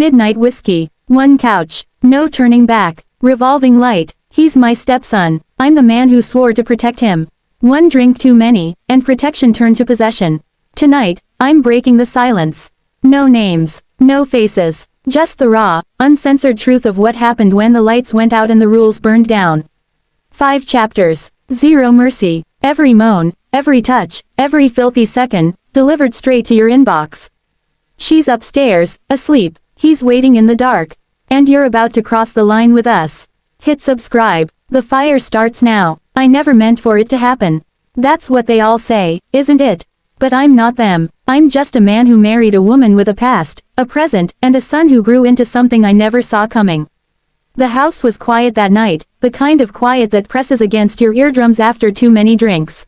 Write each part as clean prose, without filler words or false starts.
Midnight whiskey. One couch. No turning back. Revolving light. He's my stepson. I'm the man who swore to protect him. One drink too many, and protection turned to possession. Tonight, I'm breaking the silence. No names. No faces. Just the raw, uncensored truth of what happened when the lights went out and the rules burned down. 5 chapters. Zero mercy. Every moan, every touch, every filthy second, delivered straight to your inbox. She's upstairs, asleep. He's waiting in the dark. And you're about to cross the line with us. Hit subscribe. The fire starts now. I never meant for it to happen. That's what they all say, isn't it? But I'm not them. I'm just a man who married a woman with a past, a present, and a son who grew into something I never saw coming. The house was quiet that night, the kind of quiet that presses against your eardrums after too many drinks.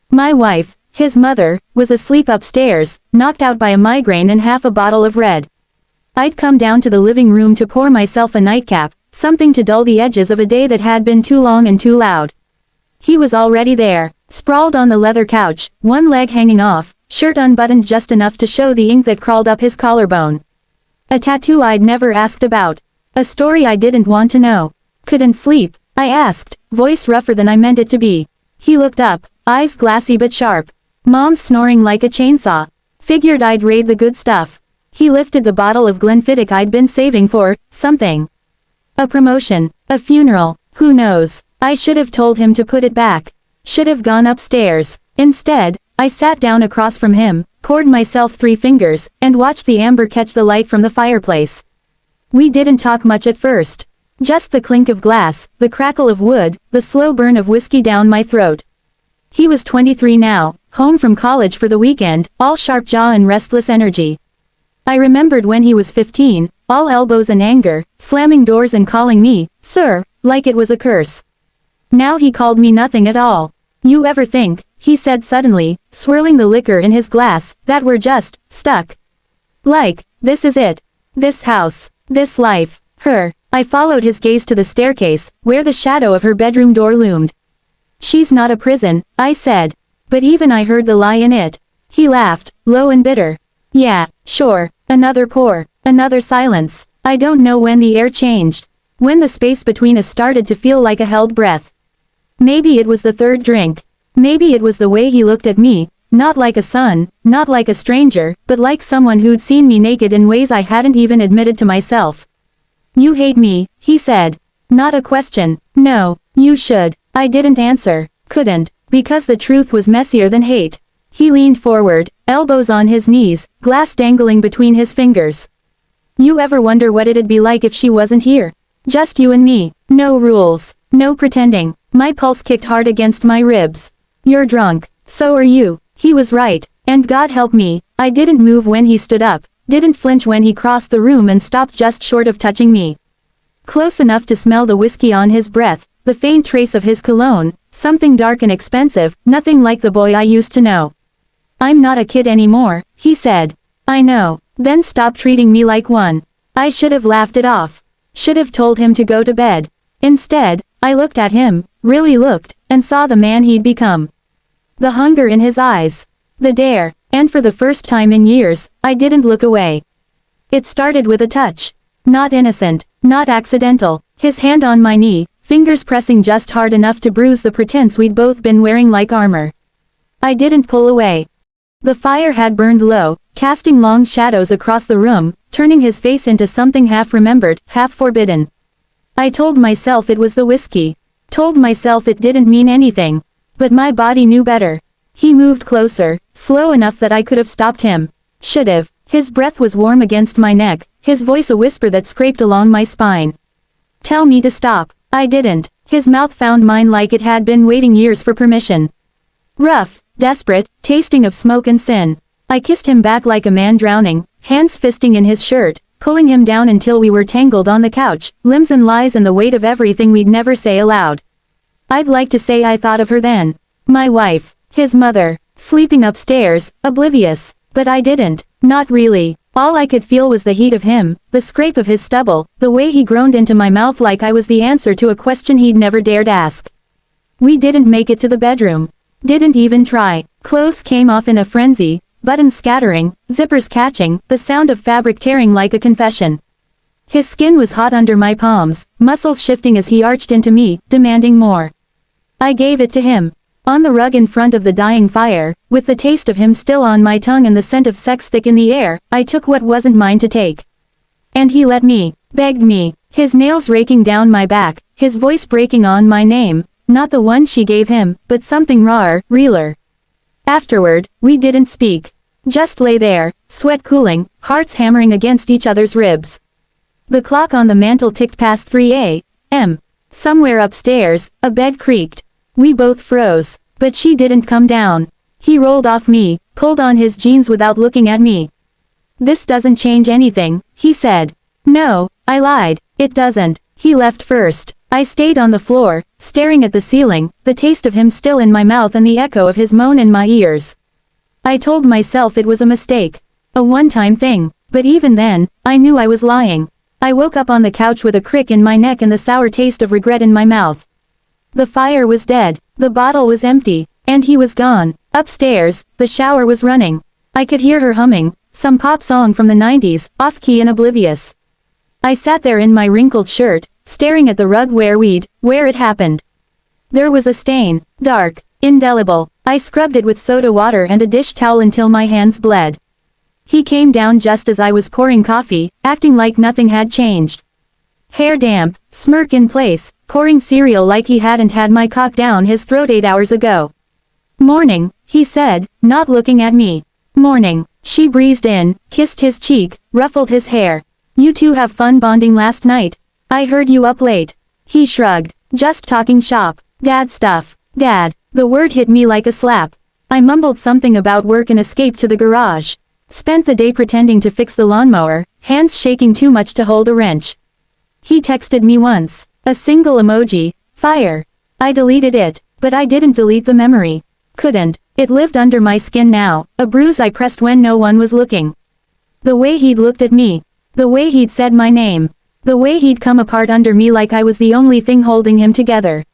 My wife, his mother, was asleep upstairs, knocked out by a migraine and half a bottle of red. I'd come down to the living room to pour myself a nightcap, something to dull the edges of a day that had been too long and too loud. He was already there, sprawled on the leather couch, one leg hanging off, shirt unbuttoned just enough to show the ink that crawled up his collarbone. A tattoo I'd never asked about. A story I didn't want to know. Couldn't sleep, I asked, voice rougher than I meant it to be. He looked up, eyes glassy but sharp. Mom's snoring like a chainsaw. Figured I'd raid the good stuff. He lifted the bottle of Glenfiddich I'd been saving for something. A promotion, a funeral, who knows. I should have told him to put it back. Should have gone upstairs. Instead, I sat down across from him, poured myself 3 fingers, and watched the amber catch the light from the fireplace. We didn't talk much at first. Just the clink of glass, the crackle of wood, the slow burn of whiskey down my throat. He was 23 now, home from college for the weekend, all sharp jaw and restless energy. I remembered when he was 15, all elbows and anger, slamming doors and calling me, sir, like it was a curse. Now he called me nothing at all. You ever think, he said suddenly, swirling the liquor in his glass, that we're just stuck? Like, this is it. This house. This life. Her. I followed his gaze to the staircase, where the shadow of her bedroom door loomed. She's not a prison, I said. But even I heard the lie in it. He laughed, low and bitter. Yeah, sure. Another pour. Another silence. I don't know when the air changed. When the space between us started to feel like a held breath. Maybe it was the 3rd drink. Maybe it was the way he looked at me, not like a son, not like a stranger, but like someone who'd seen me naked in ways I hadn't even admitted to myself. You hate me, he said. Not a question. No, you should. I didn't answer. Couldn't, because the truth was messier than hate. He leaned forward, elbows on his knees, glass dangling between his fingers. You ever wonder what it'd be like if she wasn't here? Just you and me. No rules. No pretending. My pulse kicked hard against my ribs. You're drunk. So are you. He was right. And God help me, I didn't move when he stood up, didn't flinch when he crossed the room and stopped just short of touching me. Close enough to smell the whiskey on his breath, the faint trace of his cologne, something dark and expensive, nothing like the boy I used to know. I'm not a kid anymore, he said. I know. Then stop treating me like one. I should have laughed it off. Should have told him to go to bed. Instead, I looked at him, really looked, and saw the man he'd become. The hunger in his eyes. The dare, and for the first time in years, I didn't look away. It started with a touch. Not innocent, not accidental, his hand on my knee, fingers pressing just hard enough to bruise the pretense we'd both been wearing like armor. I didn't pull away. The fire had burned low, casting long shadows across the room, turning his face into something half remembered, half forbidden. I told myself it was the whiskey. Told myself it didn't mean anything. But my body knew better. He moved closer, slow enough that I could have stopped him. Should've. His breath was warm against my neck, his voice a whisper that scraped along my spine. Tell me to stop. I didn't. His mouth found mine like it had been waiting years for permission. Rough, desperate, tasting of smoke and sin. I kissed him back like a man drowning, hands fisting in his shirt, pulling him down until we were tangled on the couch, limbs and lies and the weight of everything we'd never say aloud. I'd like to say I thought of her then. My wife. His mother. Sleeping upstairs, oblivious. But I didn't. Not really. All I could feel was the heat of him, the scrape of his stubble, the way he groaned into my mouth like I was the answer to a question he'd never dared ask. We didn't make it to the bedroom. Didn't even try. Clothes came off in a frenzy, buttons scattering, zippers catching, the sound of fabric tearing like a confession. His skin was hot under my palms, muscles shifting as he arched into me, demanding more. I gave it to him. On the rug in front of the dying fire, with the taste of him still on my tongue and the scent of sex thick in the air, I took what wasn't mine to take. And he let me, begged me, his nails raking down my back, his voice breaking on my name, not the one she gave him, but something rawer, realer. Afterward, we didn't speak. Just lay there, sweat cooling, hearts hammering against each other's ribs. The clock on the mantel ticked past 3 a.m. Somewhere upstairs, a bed creaked. We both froze, but she didn't come down. He rolled off me, pulled on his jeans without looking at me. "This doesn't change anything," he said. "No," I lied, "it doesn't." He left first. I stayed on the floor, staring at the ceiling, the taste of him still in my mouth and the echo of his moan in my ears. I told myself it was a mistake. A one-time thing. But even then, I knew I was lying. I woke up on the couch with a crick in my neck and the sour taste of regret in my mouth. The fire was dead, the bottle was empty, and he was gone. Upstairs, the shower was running. I could hear her humming, some pop song from the 90s, off-key and oblivious. I sat there in my wrinkled shirt, staring at the rug where it happened. There was a stain, dark, indelible. I scrubbed it with soda water and a dish towel until my hands bled. He came down just as I was pouring coffee, acting like nothing had changed. Hair damp, smirk in place, pouring cereal like he hadn't had my cock down his throat 8 hours ago. "Morning," he said, not looking at me. "Morning." She breezed in, kissed his cheek, ruffled his hair. "You two have fun bonding last night? I heard you up late." He shrugged. "Just talking shop. Dad stuff." Dad. The word hit me like a slap. I mumbled something about work and escaped to the garage. Spent the day pretending to fix the lawnmower, hands shaking too much to hold a wrench. He texted me once. A single emoji. Fire. I deleted it, but I didn't delete the memory. Couldn't. It lived under my skin now, a bruise I pressed when no one was looking. The way he'd looked at me. The way he'd said my name. The way he'd come apart under me like I was the only thing holding him together.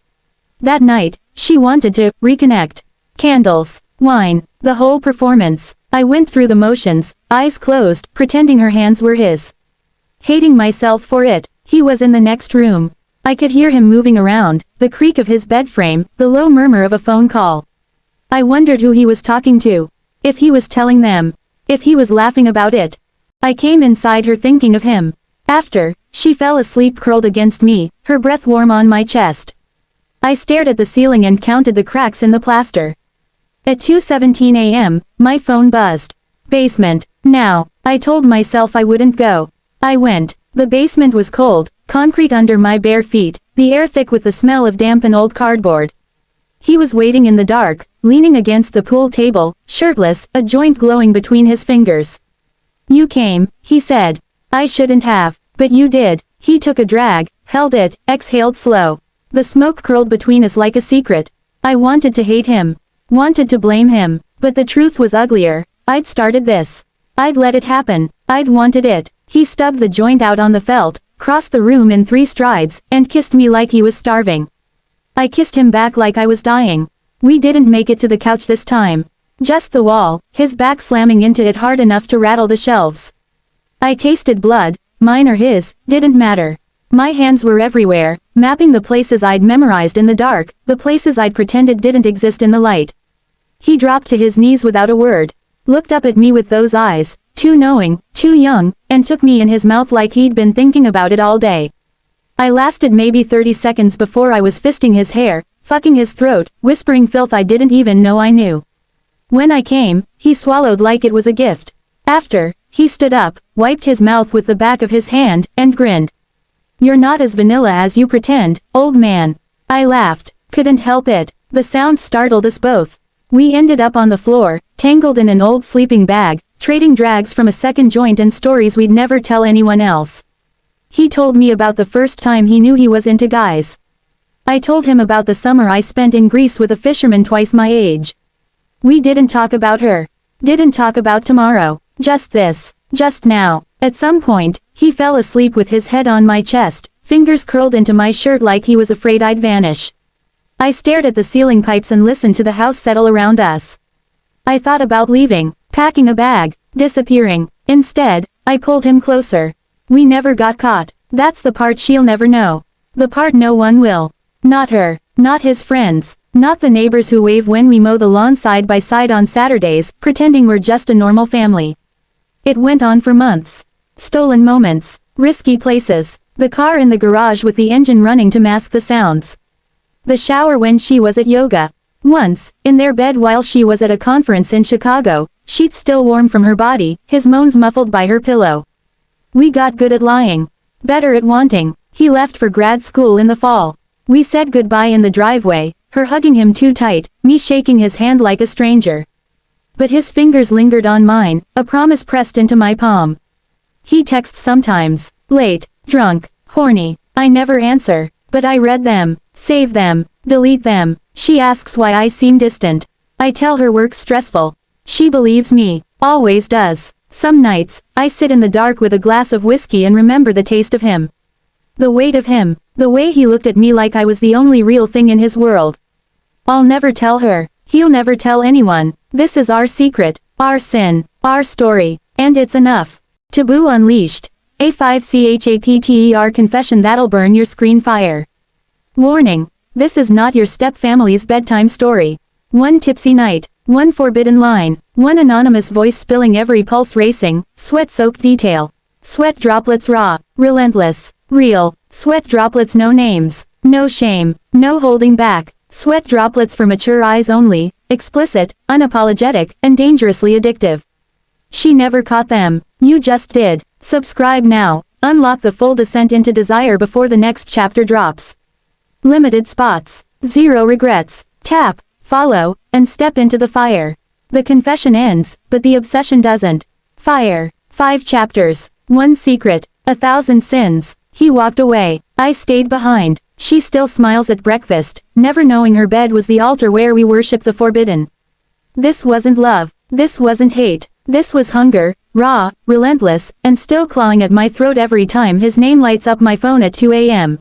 That night, she wanted to reconnect. Candles, wine, the whole performance. I went through the motions, eyes closed, pretending her hands were his. Hating myself for it. He was in the next room. I could hear him moving around, the creak of his bed frame, the low murmur of a phone call. I wondered who he was talking to. If he was telling them. If he was laughing about it. I came inside her thinking of him. After, she fell asleep curled against me, her breath warm on my chest. I stared at the ceiling and counted the cracks in the plaster. At 2:17 a.m., my phone buzzed. Basement. Now. I told myself I wouldn't go. I went. The basement was cold, concrete under my bare feet, the air thick with the smell of damp and old cardboard. He was waiting in the dark, leaning against the pool table, shirtless, a joint glowing between his fingers. "You came," he said. "I shouldn't have, but you did." He took a drag, held it, exhaled slow. The smoke curled between us like a secret. I wanted to hate him. Wanted to blame him. But the truth was uglier. I'd started this. I'd let it happen. I'd wanted it. He stubbed the joint out on the felt, crossed the room in 3 strides, and kissed me like he was starving. I kissed him back like I was dying. We didn't make it to the couch this time. Just the wall, his back slamming into it hard enough to rattle the shelves. I tasted blood, mine or his, didn't matter. My hands were everywhere, mapping the places I'd memorized in the dark, the places I'd pretended didn't exist in the light. He dropped to his knees without a word, looked up at me with those eyes, too knowing, too young, and took me in his mouth like he'd been thinking about it all day. I lasted maybe 30 seconds before I was fisting his hair, fucking his throat, whispering filth I didn't even know I knew. When I came, he swallowed like it was a gift. After, he stood up, wiped his mouth with the back of his hand, and grinned. "You're not as vanilla as you pretend, old man." I laughed. Couldn't help it. The sound startled us both. We ended up on the floor, tangled in an old sleeping bag, trading drags from a second joint and stories we'd never tell anyone else. He told me about the first time he knew he was into guys. I told him about the summer I spent in Greece with a fisherman twice my age. We didn't talk about her. Didn't talk about tomorrow. Just this. Just now. At some point, he fell asleep with his head on my chest, fingers curled into my shirt like he was afraid I'd vanish. I stared at the ceiling pipes and listened to the house settle around us. I thought about leaving, packing a bag, disappearing. Instead, I pulled him closer. We never got caught. That's the part she'll never know. The part no one will. Not her. Not his friends. Not the neighbors who wave when we mow the lawn side by side on Saturdays, pretending we're just a normal family. It went on for months. Stolen moments. Risky places. The car in the garage with the engine running to mask the sounds. The shower when she was at yoga. Once, in their bed while she was at a conference in Chicago, sheets still warm from her body, his moans muffled by her pillow. We got good at lying. Better at wanting. He left for grad school in the fall. We said goodbye in the driveway, her hugging him too tight, me shaking his hand like a stranger. But his fingers lingered on mine, a promise pressed into my palm. He texts sometimes. Late, drunk, horny. I never answer, but I read them, save them, delete them. She asks why I seem distant. I tell her work's stressful. She believes me, always does. Some nights, I sit in the dark with a glass of whiskey and remember the taste of him. The weight of him, the way he looked at me like I was the only real thing in his world. I'll never tell her, he'll never tell anyone. This is our secret, our sin, our story, and it's enough. Taboo Unleashed. A5CHAPTER confession that'll burn your screen fire. Warning. This is not your step-family's bedtime story. One tipsy night, one forbidden line, one anonymous voice spilling every pulse racing, sweat-soaked detail. Sweat droplets raw, relentless, real, sweat droplets no names, no shame, no holding back, sweat droplets for mature eyes only, explicit, unapologetic, and dangerously addictive. She never caught them, you just did. Subscribe now, unlock the full descent into desire before the next chapter drops. Limited spots, zero regrets, tap, follow, and step into the fire. The confession ends, but the obsession doesn't. Fire. 5 chapters. 1 secret. 1,000 sins. He walked away. I stayed behind. She still smiles at breakfast, never knowing her bed was the altar where we worship the forbidden. This wasn't love. This wasn't hate. This was hunger, raw, relentless, and still clawing at my throat every time his name lights up my phone at 2 a.m.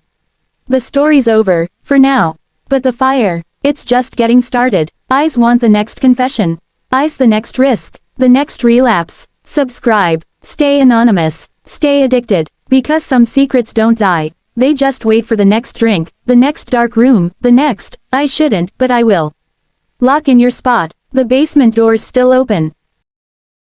The story's over, for now. But the fire, it's just getting started. Eyes want the next confession. Eyes the next risk, the next relapse. Subscribe. Stay anonymous. Stay addicted. Because some secrets don't die. They just wait for the next drink, the next dark room, the next, I shouldn't, but I will. Lock in your spot. The basement door's still open.